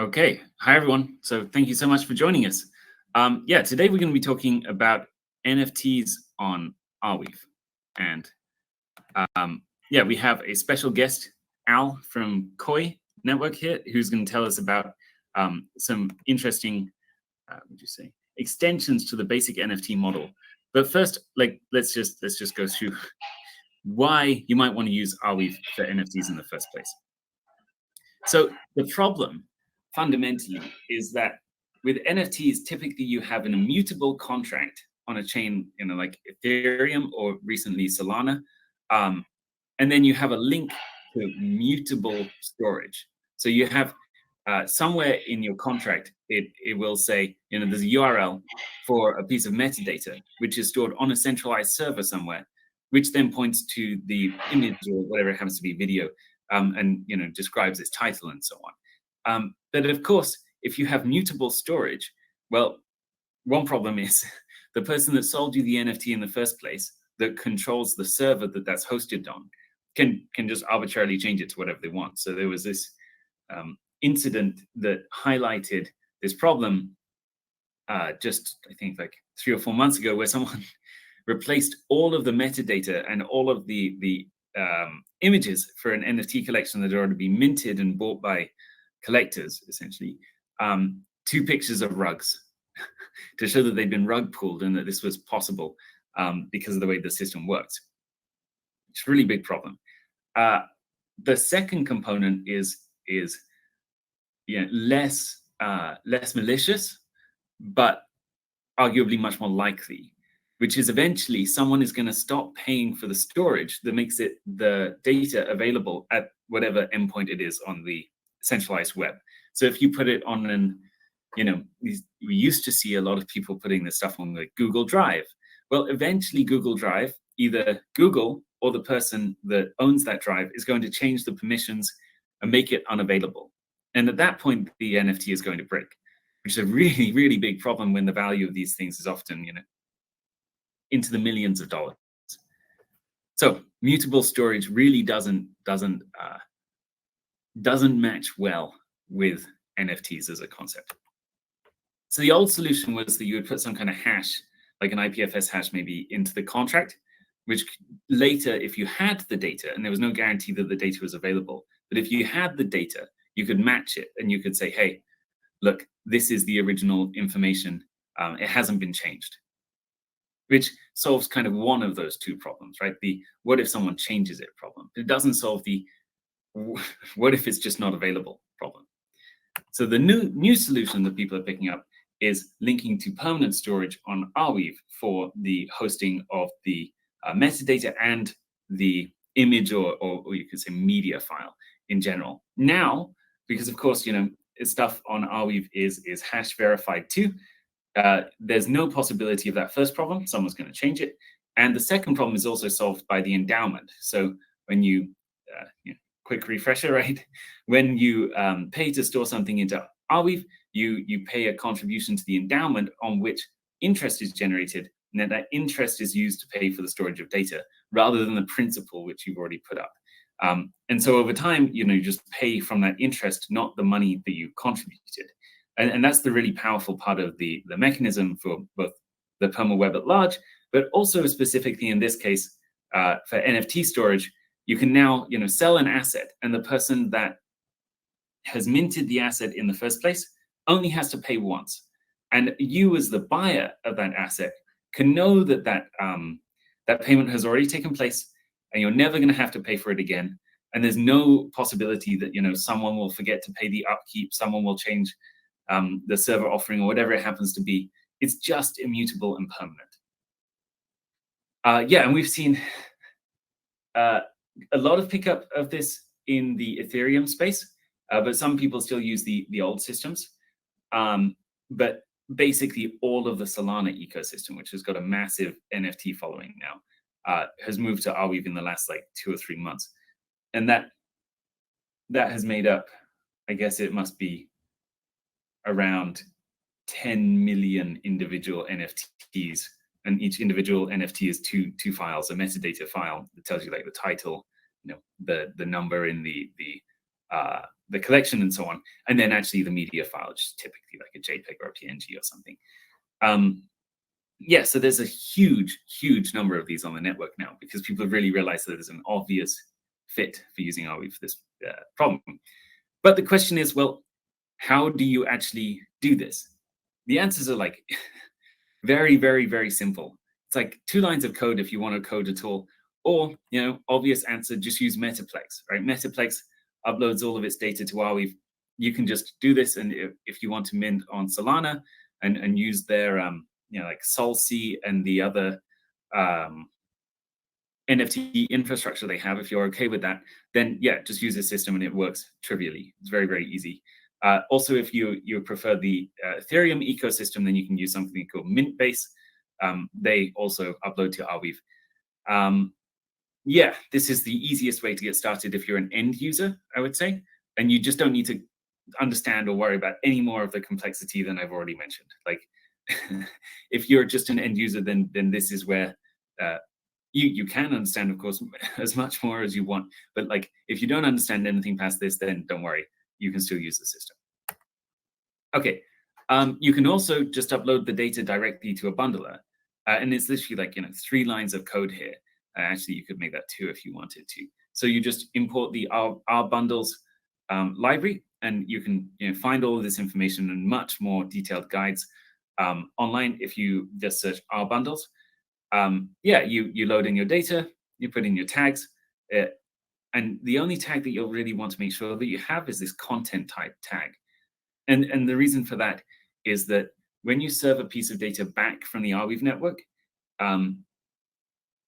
Okay, hi everyone. So thank you so much for joining us. Yeah, today we're going to be talking about NFTs on Arweave, and yeah, we have a special guest, Al from KOII Network here, who's going to tell us about some interesting, would you say, extensions to the basic NFT model. But first, let's just go through why you might want to use Arweave for NFTs in the first place. So the problem fundamentally is that with NFTs, typically you have an immutable contract on a chain, like Ethereum or recently Solana. And then you have a link to mutable storage. So you have somewhere in your contract, it will say, there's a URL for a piece of metadata, which is stored on a centralized server somewhere, which then points to the image or whatever it happens to be, video, and describes its title and so on. But of course, if you have mutable storage, well, one problem is the person that sold you the NFT in the first place, that controls the server that's hosted on, can just arbitrarily change it to whatever they want. So there was this incident that highlighted this problem just, I think, like 3 or 4 months ago, where someone replaced all of the metadata and all of the images for an NFT collection that had already been minted and bought by collectors, essentially, 2 pictures of rugs to show that they'd been rug pulled and that this was possible because of the way the system works. It's a really big problem. The second component is less malicious, but arguably much more likely, which is eventually someone is going to stop paying for the storage that makes the data available at whatever endpoint it is on the centralized web. So if you put it on we used to see a lot of people putting this stuff on like Google Drive. Well, eventually Google Drive, either Google or the person that owns that drive, is going to change the permissions and make it unavailable. And at that point, the NFT is going to break, which is a really, really big problem when the value of these things is often, into the millions of dollars. So mutable storage really doesn't match well with NFTs as a concept. So the old solution was that you would put some kind of hash, like an IPFS hash maybe, into the contract, which later, if you had the data, and there was no guarantee that the data was available, but if you had the data, you could match it and you could say, hey, look, this is the original information. It hasn't been changed, which solves kind of one of those 2 problems, right? The what if someone changes it problem. It doesn't solve the what if it's just not available problem. So the new solution that people are picking up is linking to permanent storage on Arweave for the hosting of the metadata and the image or you could say media file in general. Now, because of course, stuff on Arweave is hash verified too, there's no possibility of that first problem. Someone's going to change it. And the second problem is also solved by the endowment. So when you, quick refresher, right? When you pay to store something into Arweave, you pay a contribution to the endowment on which interest is generated, and then that interest is used to pay for the storage of data rather than the principal which you've already put up. And so over time, you just pay from that interest, not the money that you contributed. And that's the really powerful part of the mechanism for both the perma web at large, but also specifically in this case, for NFT storage, you can now sell an asset, and the person that has minted the asset in the first place only has to pay once. And you as the buyer of that asset can know that that payment has already taken place, and you're never going to have to pay for it again. And there's no possibility that someone will forget to pay the upkeep, someone will change the server offering or whatever it happens to be. It's just immutable and permanent. Yeah, and we've seen a lot of pickup of this in the Ethereum space, but some people still use the old systems. But basically all of the Solana ecosystem, which has got a massive NFT following now, has moved to Arweave in the last 2 or 3 months. And that has made up, I guess it must be around 10 million individual NFTs. And each individual NFT is two files: a metadata file that tells you the title, the number in the the collection and so on, and then actually the media file, which is typically like a JPEG or a PNG or something. Yeah, so there's a huge number of these on the network now because people have really realized that there's an obvious fit for using Arweave for this problem. But the question is, well, how do you actually do this? The answers are like very simple. It's like 2 lines of code if you want to code at all, or obvious answer, just use Metaplex, right? Metaplex uploads all of its data to Arweave. You can just do this, and if you want to mint on Solana and use their like SolC and the other NFT infrastructure they have, if you're okay with that, then yeah, just use the system and it works trivially. It's very easy. Also, if you prefer the Ethereum ecosystem, then you can use something called Mintbase. They also upload to Arweave. Yeah, this is the easiest way to get started if you're an end user, I would say, and you just don't need to understand or worry about any more of the complexity than I've already mentioned. Like, if you're just an end user, then this is where you can understand, of course, as much more as you want. But like, if you don't understand anything past this, then don't worry, you can still use the system. Okay, you can also just upload the data directly to a bundler, and it's literally like 3 lines of code here. Actually, you could make that 2 if you wanted to. So you just import the R bundles library, and you can find all of this information and much more detailed guides online if you just search R bundles. Yeah, you load in your data, you put in your tags, and the only tag that you'll really want to make sure that you have is this content type tag. And the reason for that is that when you serve a piece of data back from the Arweave network,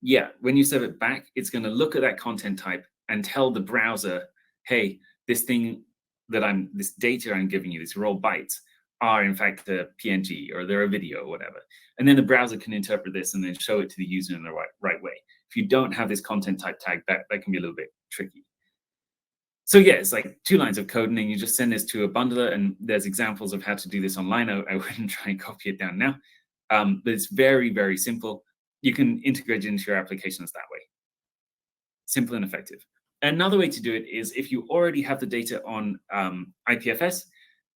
yeah, when you serve it back, it's going to look at that content type and tell the browser, hey, this data I'm giving you, these raw bytes, are in fact a PNG or they're a video or whatever. And then the browser can interpret this and then show it to the user in the right way. If you don't have this content type tag, that can be a little bit tricky. So yeah, it's like 2 lines of code, and then you just send this to a bundler, and there's examples of how to do this online. I wouldn't try and copy it down now, but it's very simple. You can integrate it into your applications that way. Simple and effective. Another way to do it is if you already have the data on IPFS,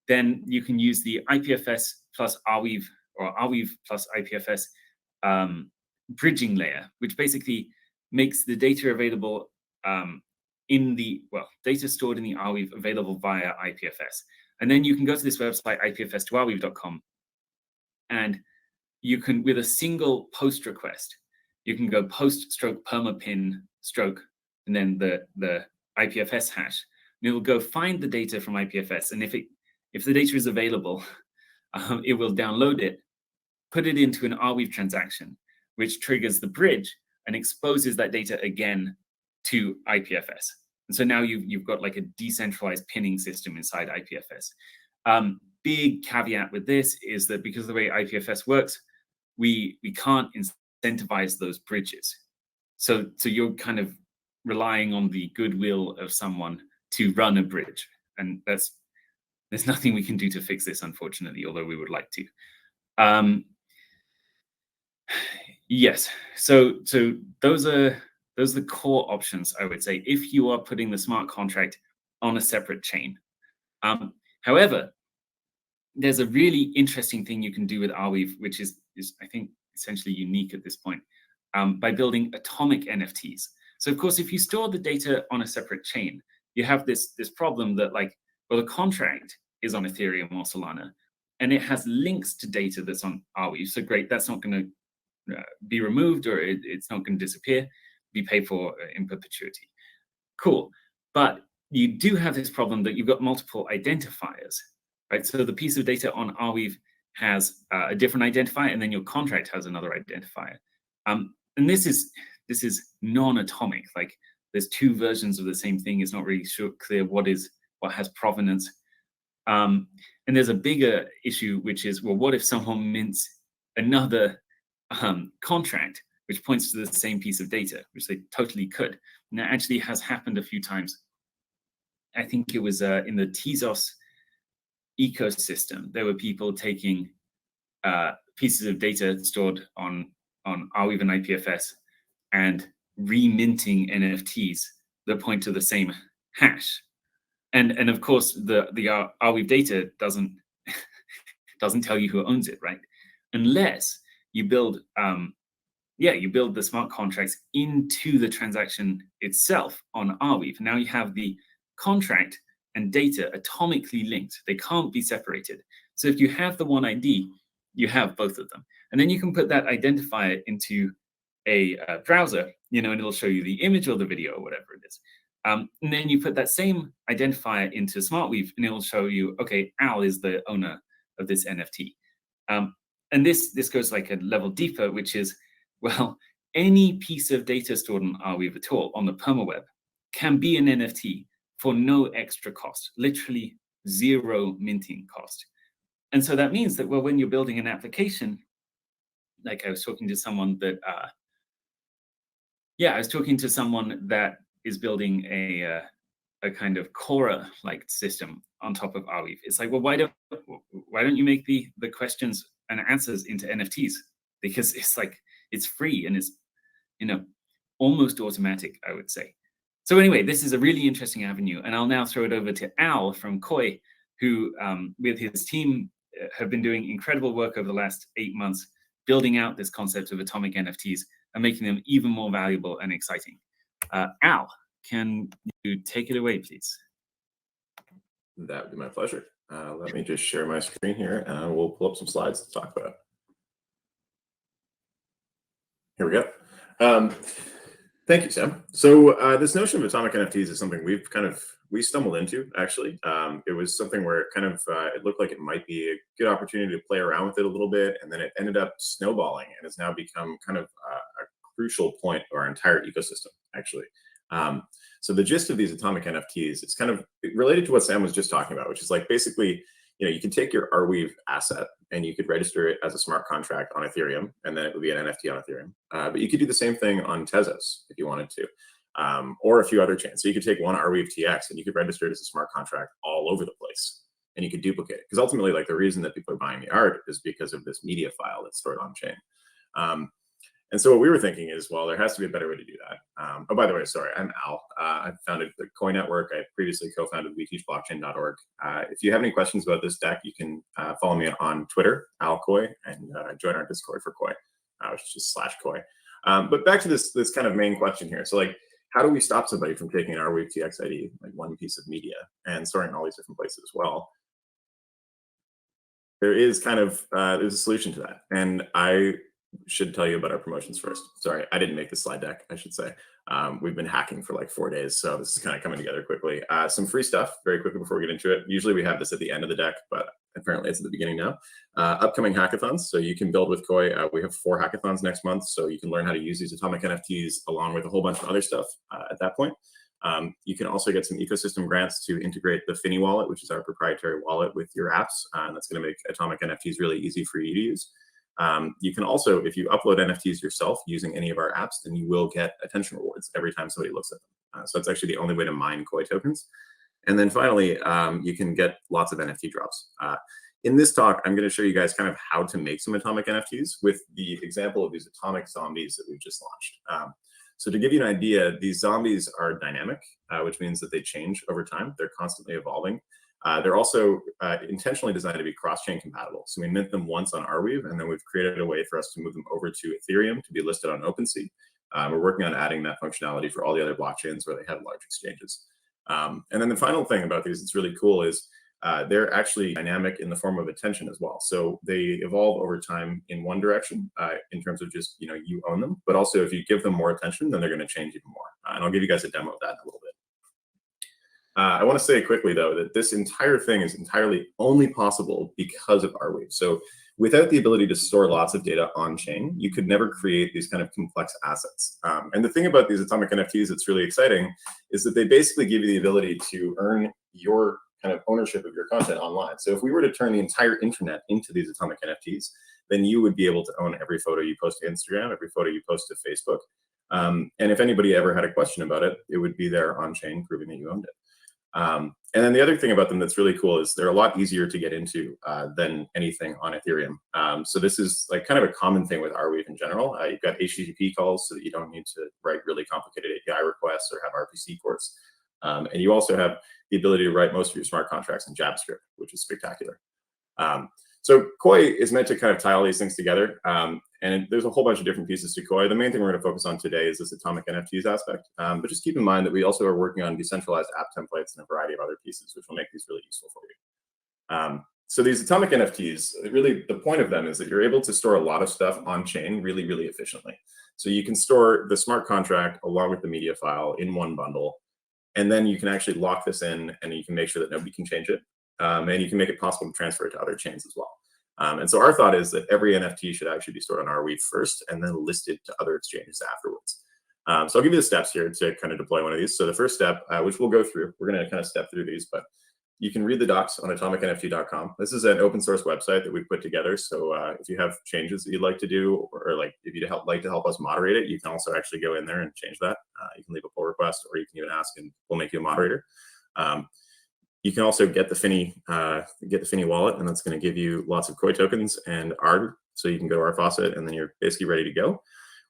then you can use the IPFS plus Arweave or Arweave plus IPFS bridging layer, which basically makes the data available data stored in the Arweave available via IPFS. And then you can go to this website, ipfs2arweave.com, and you can, with a single post request, you can go post stroke permapin stroke, and then the IPFS hash. And it will go find the data from IPFS. And if the data is available, it will download it, put it into an Arweave transaction, which triggers the bridge and exposes that data again to IPFS. And so now you've got like a decentralized pinning system inside IPFS. Big caveat with this is that because of the way IPFS works, we can't incentivize those bridges. So you're kind of relying on the goodwill of someone to run a bridge. And there's nothing we can do to fix this, unfortunately, although we would like to. Yes, so those are the core options, I would say, if you are putting the smart contract on a separate chain. However, there's a really interesting thing you can do with Arweave, which is I think essentially unique at this point, by building atomic NFTs. So of course, if you store the data on a separate chain, you have this problem that the contract is on Ethereum or Solana, and it has links to data that's on Arweave. So great, that's not going to be removed, or it's not going to disappear, be paid for in perpetuity. Cool. But you do have this problem that you've got multiple identifiers, right? So the piece of data on Arweave has a different identifier, and then your contract has another identifier. And this is non-atomic. Like, there's 2 versions of the same thing. It's not really clear what has provenance. And there's a bigger issue, which is, well, what if someone mints another contract which points to the same piece of data, which they totally could? And that actually has happened a few times. I think it was in the Tezos ecosystem. There were people taking pieces of data stored on Arweave and IPFS and reminting NFTs that point to the same hash. And of course, the Arweave data doesn't tell you who owns it, right? Unless you build you build the smart contracts into the transaction itself on Arweave. Now you have the contract and data atomically linked. They can't be separated. So if you have the one ID, you have both of them. And then you can put that identifier into a browser, and it'll show you the image or the video or whatever it is. And then you put that same identifier into SmartWeave, and it'll show you, okay, Al is the owner of this NFT. And this goes like a level deeper, which is, well, any piece of data stored on Arweave at all on the permaweb can be an NFT for no extra cost, literally zero minting cost. And so that means that, well, when you're building an application, like I was talking to someone that, is building a kind of Quora-like system on top of Arweave. It's like, well, why don't you make the questions and answers into NFTs? Because it's free and it's almost automatic, I would say. So anyway, this is a really interesting avenue, and I'll now throw it over to Al from KOII, who with his team have been doing incredible work over the last 8 months, building out this concept of atomic NFTs and making them even more valuable and exciting. Al, can you take it away, please? That would be my pleasure. Let me just share my screen here, and we'll pull up some slides to talk about. Here we go. Thank you, Sam. So this notion of atomic NFTs is something we stumbled into, actually. It was something where it looked like it might be a good opportunity to play around with it a little bit, and then it ended up snowballing and has now become kind of a crucial point of our entire ecosystem, actually. So the gist of these atomic NFTs, it's kind of related to what Sam was just talking about, which is like basically, you can take your Arweave asset and you could register it as a smart contract on Ethereum, and then it would be an NFT on Ethereum. But you could do the same thing on Tezos if you wanted to, or a few other chains. So you could take one Arweave TX and you could register it as a smart contract all over the place, and you could duplicate it. Because ultimately, like, the reason that people are buying the art is because of this media file that's stored on chain. And so what we were thinking is, well, there has to be a better way to do that. Oh, by the way, sorry, I'm Al. I founded the KOII Network. I previously co-founded weteachblockchain.org. If you have any questions about this deck, you can follow me on Twitter, AlKOII, and join our Discord for KOII, which is just /KOII. But back to this kind of main question here. So, like, how do we stop somebody from taking an Arweave TX ID, like one piece of media, and storing all these different places as well? There is there's a solution to that, and I should tell you about our promotions first. Sorry, I didn't make the slide deck, I should say. We've been hacking for like 4 days, so this is kind of coming together quickly. Some free stuff very quickly before we get into it. Usually we have this at the end of the deck, but apparently it's at the beginning now. Upcoming hackathons, so you can build with KOII. We have 4 hackathons next month, so you can learn how to use these atomic NFTs along with a whole bunch of other stuff at that point. You can also get some ecosystem grants to integrate the Finny wallet, which is our proprietary wallet, with your apps, and that's going to make atomic NFTs really easy for you to use. You can also, if you upload NFTs yourself using any of our apps, then you will get attention rewards every time somebody looks at them. So that's actually the only way to mine KOII tokens. And then finally, you can get lots of NFT drops. In this talk, I'm going to show you guys kind of how to make some atomic NFTs with the example of these atomic zombies that we've just launched. So to give you an idea, these zombies are dynamic, which means that they change over time. They're constantly evolving. They're also intentionally designed to be cross-chain compatible. So we mint them once on Arweave, and then we've created a way for us to move them over to Ethereum to be listed on OpenSea. We're working on adding that functionality for all the other blockchains where they have large exchanges. And then the final thing about these that's really cool is they're actually dynamic in the form of attention as well. So they evolve over time in one direction in terms of just, you own them, but also if you give them more attention, then they're going to change even more. And I'll give you guys a demo of that in a little bit. I want to say quickly, though, that this entire thing is entirely only possible because of Arweave. So without the ability to store lots of data on chain, you could never create these kind of complex assets. And the thing about these atomic NFTs that's really exciting is that they basically give you the ability to earn your kind of ownership of your content online. So if we were to turn the entire internet into these atomic NFTs, then you would be able to own every photo you post to Instagram, every photo you post to Facebook. And if anybody ever had a question about it, it would be there on chain proving that you owned it. And then the other thing about them that's really cool is they're a lot easier to get into than anything on Ethereum. So this is like kind of a common thing with Arweave in general. You've got HTTP calls so that you don't need to write really complicated API requests or have RPC ports. And you also have the ability to write most of your smart contracts in JavaScript, which is spectacular. So KOII is meant to kind of tie all these things together. And there's a whole bunch of different pieces to KOII. The main thing we're going to focus on today is this atomic NFTs aspect. But just keep in mind that we also are working on decentralized app templates and a variety of other pieces, which will make these really useful for you. So these atomic NFTs, really the point of them is that you're able to store a lot of stuff on chain really, really efficiently. So you can store the smart contract along with the media file in one bundle. And then you can actually lock this in and you can make sure that nobody can change it. And you can make it possible to transfer it to other chains as well. And so our thought is that every NFT should actually be stored on Arweave first and then listed to other exchanges afterwards. So I'll give you the steps here to kind of deploy one of these. So the first step, which we'll go through, we're going to kind of step through these, but you can read the docs on atomicnft.com. This is an open source website that we've put together. So if you have changes that you'd like to do, or like if you'd like to help us moderate it, you can also actually go in there and change that. You can leave a pull request, or you can even ask and we'll make you a moderator. You can also get the Finny wallet, and that's going to give you lots of KOII tokens and ARD. So you can go to our faucet, and then you're basically ready to go.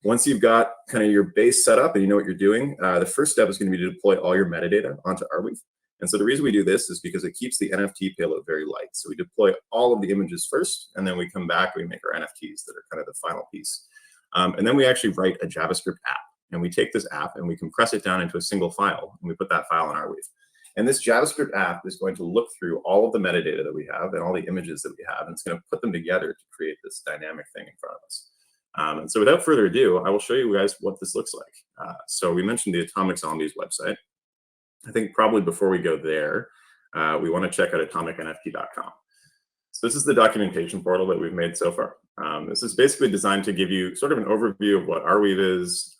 Once you've got kind of your base set up and you know what you're doing, the first step is going to be to deploy all your metadata onto Arweave. And so the reason we do this is because it keeps the NFT payload very light. So we deploy all of the images first, and then we come back, we make our NFTs that are kind of the final piece. And then we actually write a JavaScript app. And we take this app and we compress it down into a single file, and we put that file in Arweave. And this JavaScript app is going to look through all of the metadata that we have and all the images that we have, and it's going to put them together to create this dynamic thing in front of us. And so without further ado, I will show you guys what this looks like. So we mentioned the Atomic Zombies website. I think probably before we go there, we want to check out atomicnft.com. So this is the documentation portal that we've made so far. This is basically designed to give you sort of an overview of what Arweave is,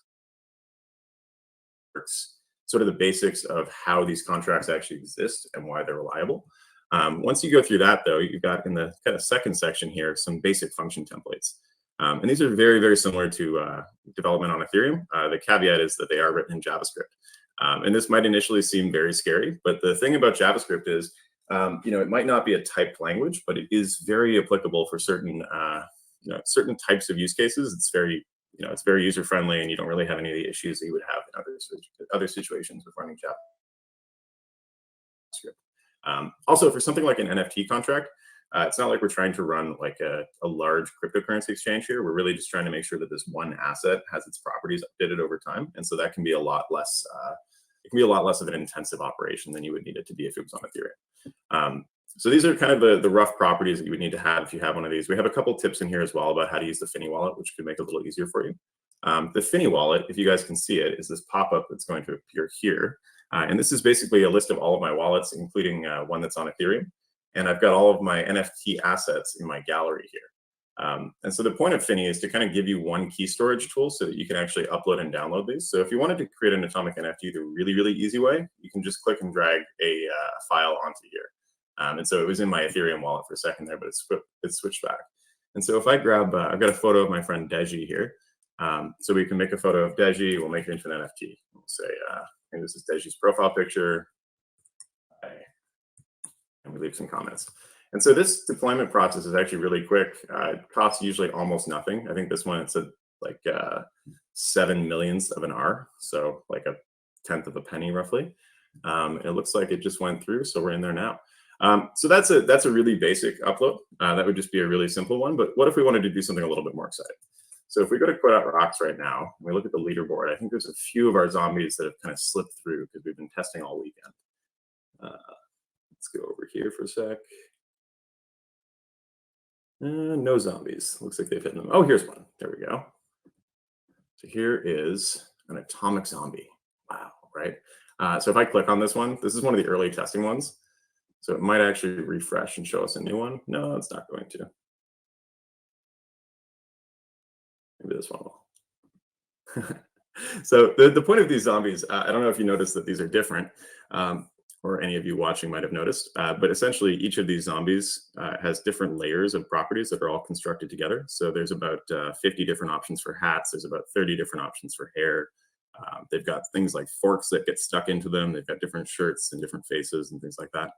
sort of the basics of how these contracts actually exist and why they're reliable. Once you go through that, though, you've got in the kind of second section here some basic function templates. And these are very, very similar to development on Ethereum. The caveat is that they are written in JavaScript. And this might initially seem very scary, but the thing about JavaScript is, it might not be a typed language, but it is very applicable for certain, certain types of use cases. It's very, it's very user friendly, and you don't really have any of the issues that you would have in other situations with running JavaScript. Also, for something like an NFT contract, it's not like we're trying to run like a large cryptocurrency exchange here. We're really just trying to make sure that this one asset has its properties updated over time, and so that can be a lot less. It can be a lot less of an intensive operation than you would need it to be if it was on Ethereum. So these are kind of the rough properties that you would need to have if you have one of these. We have a couple tips in here as well about how to use the Finny wallet, which could make it a little easier for you. The Finny wallet, if you guys can see it, is this pop-up that's going to appear here. And this is basically a list of all of my wallets, including one that's on Ethereum. And I've got all of my NFT assets in my gallery here. And so the point of Finny is to kind of give you one key storage tool so that you can actually upload and download these. So if you wanted to create an atomic NFT the really, really easy way, you can just click and drag a file onto here. And so it was in my Ethereum wallet for a second there, but it's switched back. And so if I grab, I've got a photo of my friend Deji here. So we can make a photo of Deji. We'll make it into an NFT. We'll say, and this is Deji's profile picture. And we leave some comments. And so this deployment process is actually really quick. It costs usually almost nothing. I think this one, it's like 7 millionths of an R. So like a tenth of a penny roughly. It looks like it just went through. So we're in there now. So that's a really basic upload. That would just be a really simple one. But what if we wanted to do something a little bit more exciting? So if we go to Quit Out Rocks right now, and we look at the leaderboard, I think there's a few of our zombies that have kind of slipped through because we've been testing all weekend. Let's go over here for a sec. No zombies. Looks like they've hit them. Oh, here's one. There we go. So here is an atomic zombie. Wow, right? So if I click on this one, this is one of the early testing ones. So it might actually refresh and show us a new one. No, it's not going to. Maybe this one will. So the point of these zombies, I don't know if you noticed that these are different, or any of you watching might have noticed, but essentially each of these zombies has different layers of properties that are all constructed together. So there's about 50 different options for hats. There's about 30 different options for hair. They've got things like forks that get stuck into them. They've got different shirts and different faces and things like that.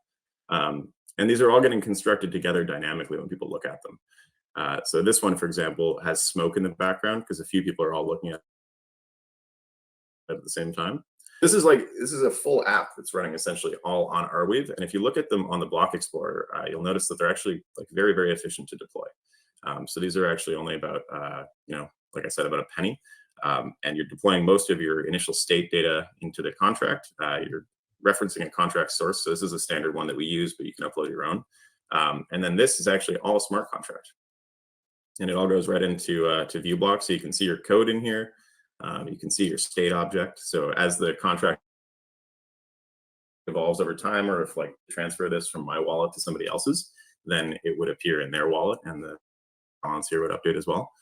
And these are all getting constructed together dynamically when people look at them. So this one, for example, has smoke in the background because a few people are all looking at it at the same time. This is a full app that's running essentially all on Arweave. And if you look at them on the Block Explorer, you'll notice that they're actually like very, very efficient to deploy. So these are actually only about, like I said, about a penny. And you're deploying most of your initial state data into the contract. You're referencing a contract source. So this is a standard one that we use, but you can upload your own. And then this is actually all a smart contract. And it all goes right into to view block. So you can see your code in here. You can see your state object. So as the contract evolves over time, or if like transfer this from my wallet to somebody else's, then it would appear in their wallet and the balance here would update as well.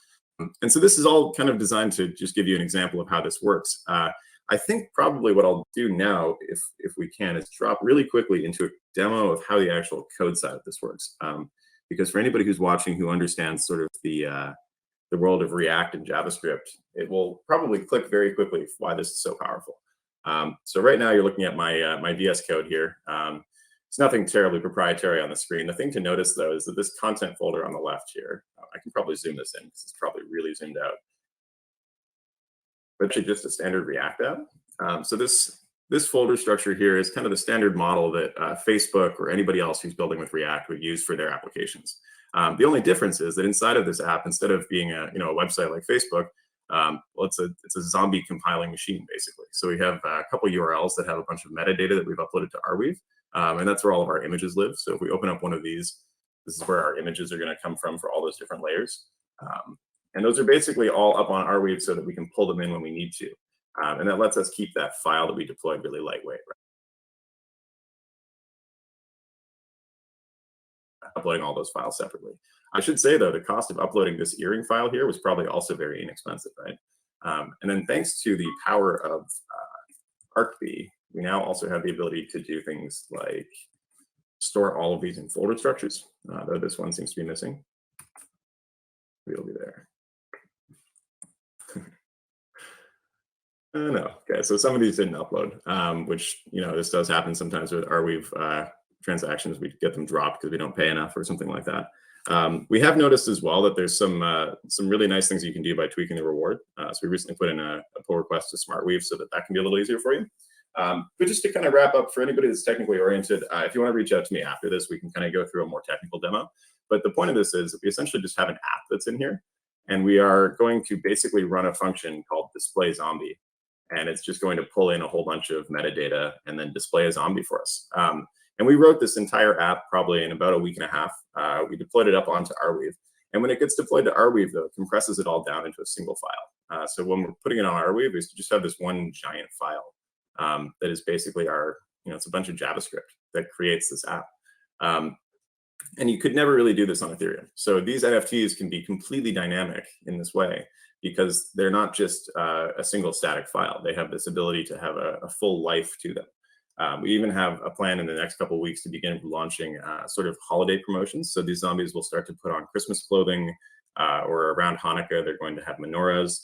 And so this is all kind of designed to just give you an example of how this works. I think probably what I'll do now, if we can, is drop really quickly into a demo of how the actual code side of this works. Because for anybody who's watching who understands sort of the world of React and JavaScript, it will probably click very quickly why this is so powerful. So right now you're looking at my my VS Code here. It's nothing terribly proprietary on the screen. The thing to notice though is that this content folder on the left here, I can probably zoom this in because it's probably really zoomed out. But actually just a standard React app. So this folder structure here is kind of the standard model that Facebook or anybody else who's building with React would use for their applications. The only difference is that inside of this app, instead of being a website like Facebook, well, it's a zombie compiling machine basically. So we have a couple URLs that have a bunch of metadata that we've uploaded to Arweave, and that's where all of our images live. So if we open up one of these, this is where our images are going to come from for all those different layers, and those are basically all up on Arweave so that we can pull them in when we need to, and that lets us keep that file that we deployed really lightweight. Right? Uploading all those files separately. I should say though, the cost of uploading this earring file here was probably also very inexpensive, right? And then thanks to the power of Arweave, we now also have the ability to do things like store all of these in folder structures, though this one seems to be missing. We'll be there. No, okay, so some of these didn't upload, which, this does happen sometimes with Arweave transactions. We get them dropped because we don't pay enough or something like that. We have noticed as well that there's some really nice things you can do by tweaking the reward. So we recently put in a pull request to SmartWeave so that can be a little easier for you. But just to kind of wrap up, for anybody that's technically oriented, if you want to reach out to me after this, we can kind of go through a more technical demo. But the point of this is we essentially just have an app that's in here, and we are going to basically run a function called display zombie. And it's just going to pull in a whole bunch of metadata and then display a zombie for us. And we wrote this entire app probably in about a week and a half. We deployed it up onto Arweave. And when it gets deployed to Arweave, though, it compresses it all down into a single file. So when we're putting it on Arweave, we just have this one giant file that is basically our, it's a bunch of JavaScript that creates this app. And you could never really do this on Ethereum. So these NFTs can be completely dynamic in this way because they're not just a single static file. They have this ability to have a full life to them. We even have a plan in the next couple of weeks to begin launching sort of holiday promotions. So these zombies will start to put on Christmas clothing, or around Hanukkah, they're going to have menorahs.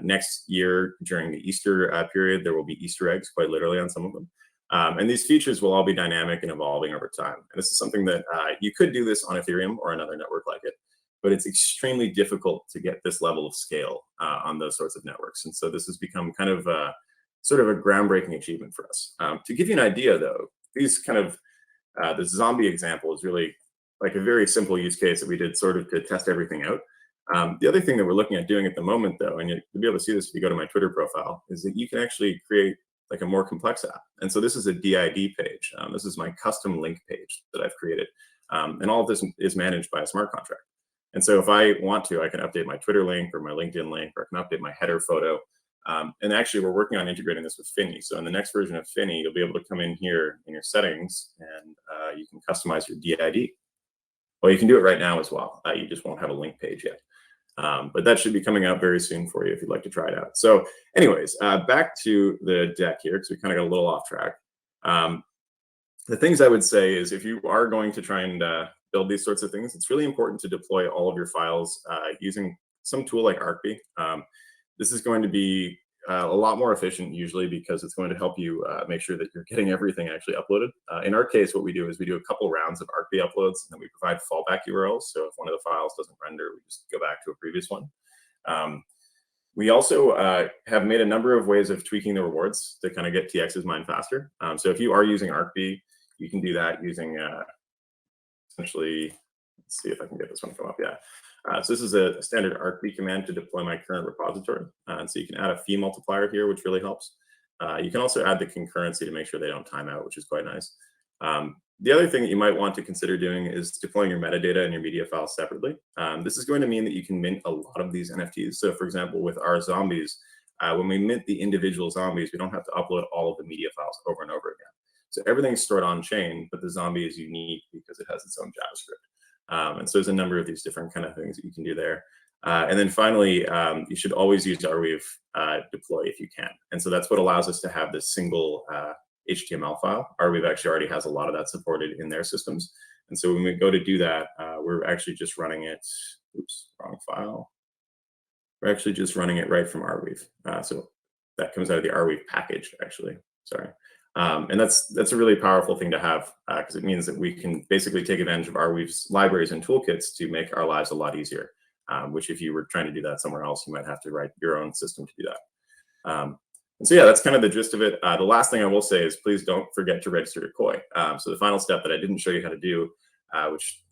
Next year, during the Easter period, there will be Easter eggs, quite literally, on some of them. And these features will all be dynamic and evolving over time. And this is something that you could do this on Ethereum or another network like it, but it's extremely difficult to get this level of scale on those sorts of networks. And so this has become kind of sort of a groundbreaking achievement for us. To give you an idea, though, these kind of the zombie example is really like a very simple use case that we did sort of to test everything out. The other thing that we're looking at doing at the moment, though, and you'll be able to see this if you go to my Twitter profile, is that you can actually create like a more complex app. And so this is a DID page. This is my custom link page that I've created. And all of this is managed by a smart contract. And so if I want to, I can update my Twitter link or my LinkedIn link, or I can update my header photo. And actually, we're working on integrating this with Finny. So in the next version of Finny, you'll be able to come in here in your settings and you can customize your DID. Well, you can do it right now as well. You just won't have a link page yet. But that should be coming out very soon for you if you'd like to try it out. So anyways, back to the deck here, because we kind of got a little off track. The things I would say is if you are going to try and build these sorts of things, it's really important to deploy all of your files using some tool like Arweave. This is going to be a lot more efficient usually because it's going to help you make sure that you're getting everything actually uploaded. In our case, what we do is we do a couple rounds of Arweave uploads, and then we provide fallback URLs. So if one of the files doesn't render, we just go back to a previous one. We also have made a number of ways of tweaking the rewards to kind of get TXs mined faster. So if you are using Arweave, you can do that using essentially, let's see if I can get this one to come up. Yeah. So this is a standard Arweave command to deploy my current repository. And so you can add a fee multiplier here, which really helps. You can also add the concurrency to make sure they don't time out, which is quite nice. The other thing that you might want to consider doing is deploying your metadata and your media files separately. This is going to mean that you can mint a lot of these NFTs. So for example, with our zombies, when we mint the individual zombies, we don't have to upload all of the media files over and over again. So everything's stored on chain, but the zombie is unique because it has its own JavaScript. And so there's a number of these different kind of things that you can do there. And then finally, you should always use Arweave deploy if you can. And so that's what allows us to have this single HTML file. Arweave actually already has a lot of that supported in their systems. And so when we go to do that, we're actually just running it, oops, wrong file. We're actually just running it right from Arweave. So that comes out of the Arweave package, actually, sorry. And that's a really powerful thing to have because it means that we can basically take advantage of Arweave's libraries and toolkits to make our lives a lot easier, which if you were trying to do that somewhere else, you might have to write your own system to do that. And so, yeah, that's kind of the gist of it. The last thing I will say is please don't forget to register to KOII. So the final step that I didn't show you how to do, which,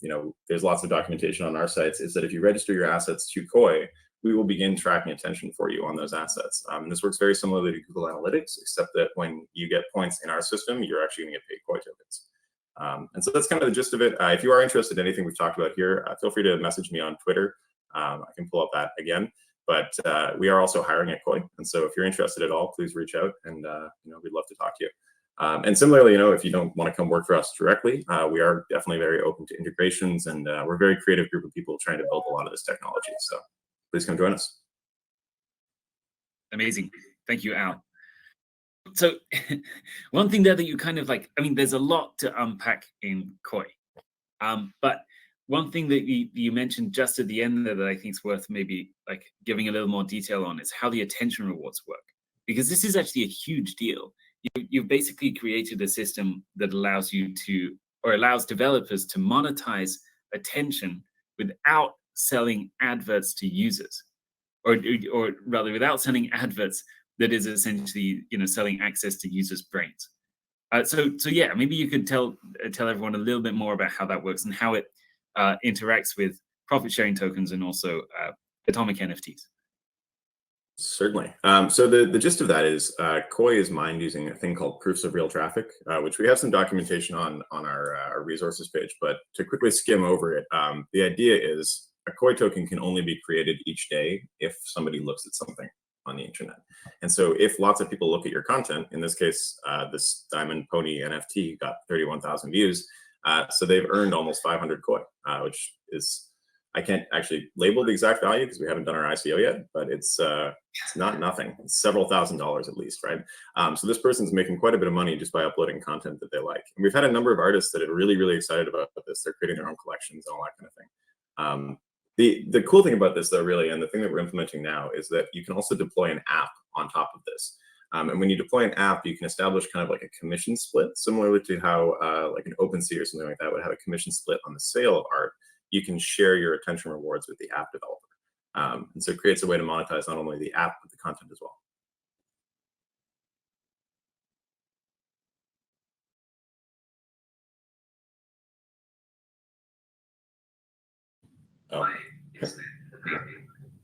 there's lots of documentation on our sites, is that if you register your assets to KOII, we will begin tracking attention for you on those assets. And this works very similarly to Google Analytics, except that when you get points in our system, you're actually going to get paid KOII tokens. And so that's kind of the gist of it. If you are interested in anything we've talked about here, feel free to message me on Twitter. I can pull up that again. But we are also hiring at KOII. And so if you're interested at all, please reach out and we'd love to talk to you. And similarly, if you don't want to come work for us directly, we are definitely very open to integrations, and we're a very creative group of people trying to build a lot of this technology. So please come join us. Amazing. Thank you, Al. So one thing there that you kind of there's a lot to unpack in KOII. But one thing that you mentioned just at the end there that I think is worth maybe giving a little more detail on is how the attention rewards work, because this is actually a huge deal. You've basically created a system that allows you to, or allows developers to monetize attention without selling adverts to users, or rather without selling adverts that is essentially selling access to users' brains. So yeah, maybe you could tell everyone a little bit more about how that works and how it interacts with profit sharing tokens and also atomic NFTs. Certainly. So the gist of that is KOII is mined using a thing called proofs of real traffic, which we have some documentation on our resources page. But to quickly skim over it, the idea is a KOII token can only be created each day if somebody looks at something on the internet. And so if lots of people look at your content, in this case, this diamond pony NFT got 31,000 views. So they've earned almost 500 KOII, which is, I can't actually label the exact value because we haven't done our ICO yet, but it's not nothing. It's several $1,000s at least, right? So this person's making quite a bit of money just by uploading content that they like. And we've had a number of artists that are really, really excited about this. They're creating their own collections and all that kind of thing. The cool thing about this, though, really, and the thing that we're implementing now is that you can also deploy an app on top of this. And when you deploy an app, you can establish kind of like a commission split, similarly to how like an OpenSea or something like that would have a commission split on the sale of art. You can share your attention rewards with the app developer. And so it creates a way to monetize not only the app, but the content as well. Oh.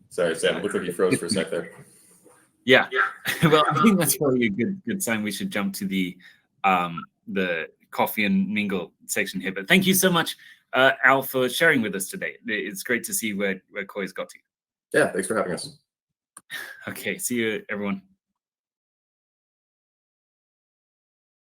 Sorry, Sam, it looked like you froze for a sec there. Yeah, well, I think that's probably a good sign. We should jump to the coffee and mingle section here. But thank you so much, Al, for sharing with us today. It's great to see where KOII's got to. Yeah, thanks for having us. Okay, see you, everyone.